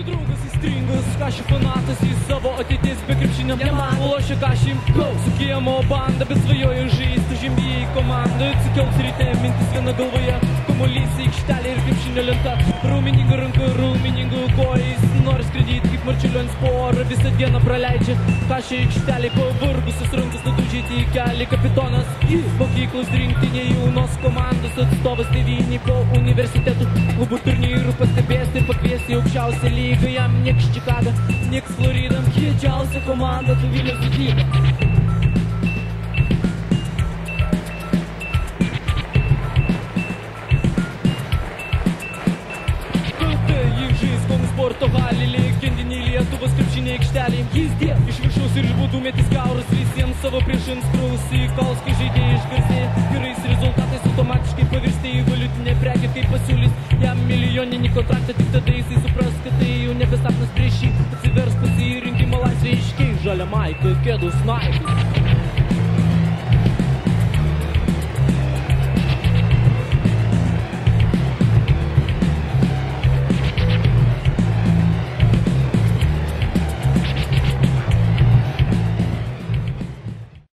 draugas įstringas, kaši fanatas į savo ateities be krepšinio neman. Lošia kaši su kiemo banda, bet svajoja žaisti žemėjai komandą. Atsikels ryte, mintis viena galvoje, kamuolys aikštelė ir krepšinio lenta. Raumeninga ranka, raumeninga koja, jis nori skraidyti kaip Marčiulio ant sporą. Visą dieną praleidžia kaši aikštelė, pavargusios rankos nudužyti į kelią. Kapitonas mokyklos rinktinė, jaunos komandos atstovas, tėvynį po universitetų klubų turnyrų pastebės ir pakvies į aukščiausią lygą. Jam nieks Čikaga, nieks Florida, kiečiausia komanda, tu Vilniaus Dyba. Sporto halį, legendiniai Lietuvos krepšinė aikštelė. Jis dėt iš viršaus ir iš būdų metis kaurus, visiems savo priešams krausi. Kalskai žaidėjai išgarsėja gerais rezultatais, automatiškai pavirstė į valiutinę prekę, kaip pasiūlys jam milijoninį kontraktą. Tik tada jisai supras, kad tai jau nebesapnas prieš jį. Atsivers pasirinkimo laisvė, iškiai žalia maika, kėdų snaikai.